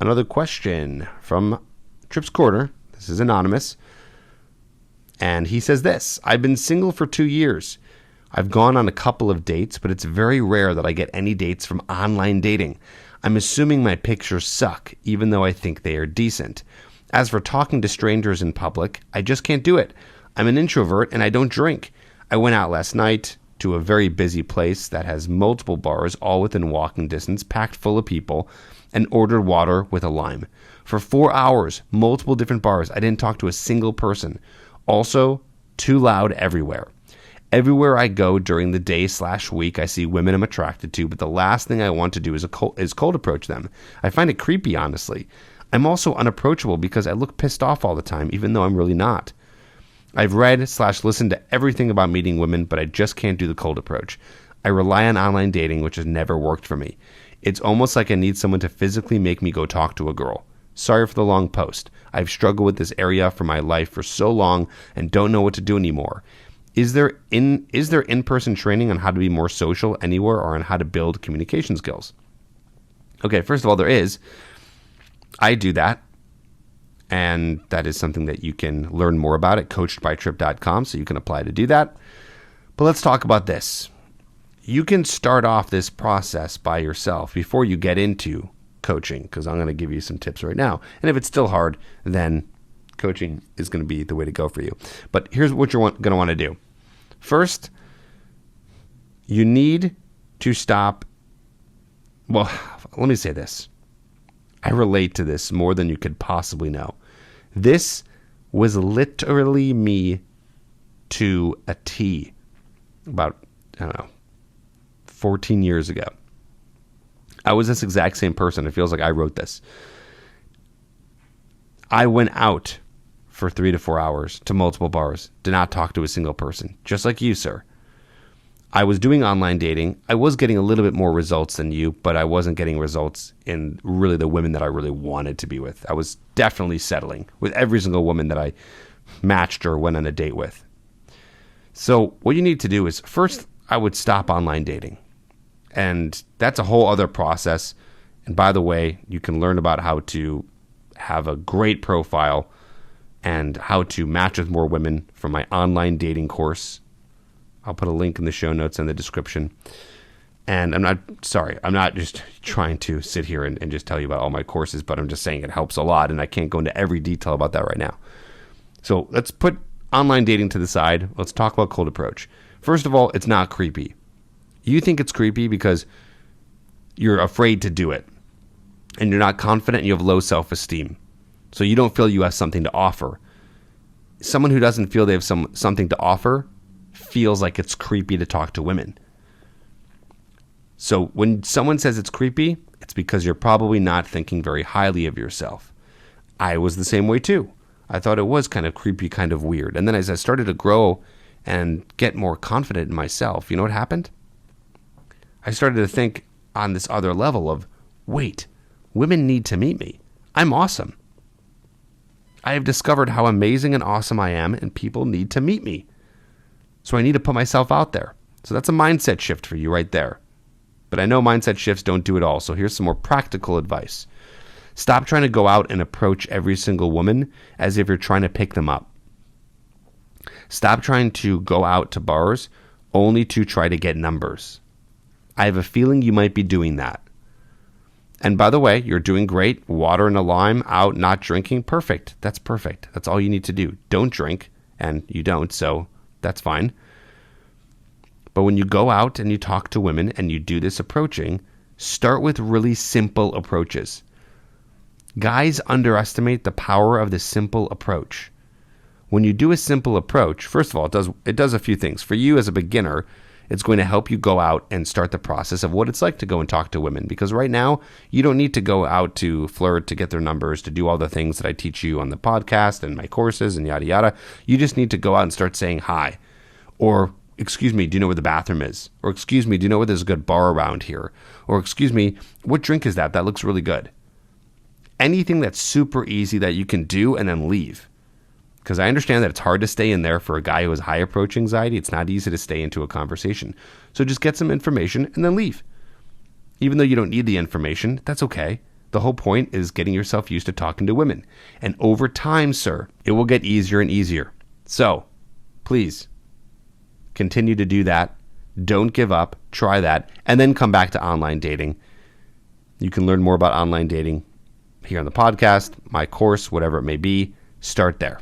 another question from Tripp's Corner. This is anonymous. And he says this: I've been single for 2 years. I've gone on a couple of dates, but it's very rare that I get any dates from online dating. I'm assuming my pictures suck, even though I think they are decent. As for talking to strangers in public, I just can't do it. I'm an introvert and I don't drink. I went out last night to a very busy place that has multiple bars, all within walking distance, packed full of people, and ordered water with a lime. For 4 hours, multiple different bars. I didn't talk to a single person. Also, too loud everywhere. Everywhere I go during the day/week, I see women I'm attracted to, but the last thing I want to do is cold approach them. I find it creepy, honestly. I'm also unapproachable because I look pissed off all the time, even though I'm really not. I've read/listened to everything about meeting women, but I just can't do the cold approach. I rely on online dating, which has never worked for me. It's almost like I need someone to physically make me go talk to a girl. Sorry for the long post. I've struggled with this area for my life for so long and don't know what to do anymore. Is there in-person training on how to be more social anywhere or on how to build communication skills? Okay, first of all, there is. I do that. And that is something that you can learn more about at coachedbytripp.com, so you can apply to do that. But let's talk about this. You can start off this process by yourself before you get into coaching, because I'm going to give you some tips right now. And if it's still hard, then coaching is going to be the way to go for you. But here's what you're going to want to do. First, you need to stop. Well, let me say this. I relate to this more than you could possibly know. This was literally me to a T about, 14 years ago. I was this exact same person. It feels like I wrote this. I went out for 3 to 4 hours to multiple bars, did not talk to a single person, just like you, sir. I was doing online dating. I was getting a little bit more results than you, but I wasn't getting results in really the women that I really wanted to be with. I was definitely settling with every single woman that I matched or went on a date with. So what you need to do is, first, I would stop online dating. And that's a whole other process. And by the way, you can learn about how to have a great profile and how to match with more women from my online dating course. I'll put a link in the show notes and the description. And I'm not just trying to sit here and just tell you about all my courses, but I'm just saying it helps a lot, and I can't go into every detail about that right now. So let's put online dating to the side. Let's talk about cold approach. First of all, it's not creepy. You think it's creepy because you're afraid to do it, and you're not confident, and you have low self-esteem. So you don't feel you have something to offer. Someone who doesn't feel they have something to offer feels like it's creepy to talk to women. So when someone says it's creepy, it's because you're probably not thinking very highly of yourself. I was the same way too. I thought it was kind of creepy, kind of weird. And then as I started to grow and get more confident in myself, you know what happened? I started to think on this other level of, wait, women need to meet me. I'm awesome. I have discovered how amazing and awesome I am, and people need to meet me. So I need to put myself out there. So that's a mindset shift for you right there. But I know mindset shifts don't do it all. So here's some more practical advice. Stop trying to go out and approach every single woman as if you're trying to pick them up. Stop trying to go out to bars only to try to get numbers. I have a feeling you might be doing that. And by the way, you're doing great. Water and a lime, out, not drinking. Perfect. That's perfect. That's all you need to do. Don't drink. And you don't, so that's fine. But when you go out and you talk to women and you do this approaching, start with really simple approaches. Guys underestimate the power of the simple approach. When you do a simple approach, first of all, it does a few things. For you as a beginner, it's going to help you go out and start the process of what it's like to go and talk to women. Because right now, you don't need to go out to flirt, to get their numbers, to do all the things that I teach you on the podcast and my courses and yada yada. You just need to go out and start saying hi. Or, excuse me, do you know where the bathroom is? Or, excuse me, do you know where there's a good bar around here? Or, excuse me, what drink is that? That looks really good. Anything that's super easy that you can do and then leave. Because I understand that it's hard to stay in there for a guy who has high approach anxiety. It's not easy to stay into a conversation. So just get some information and then leave. Even though you don't need the information, that's okay. The whole point is getting yourself used to talking to women. And over time, sir, it will get easier and easier. So, please, continue to do that. Don't give up. Try that. And then come back to online dating. You can learn more about online dating here on the podcast, my course, whatever it may be. Start there.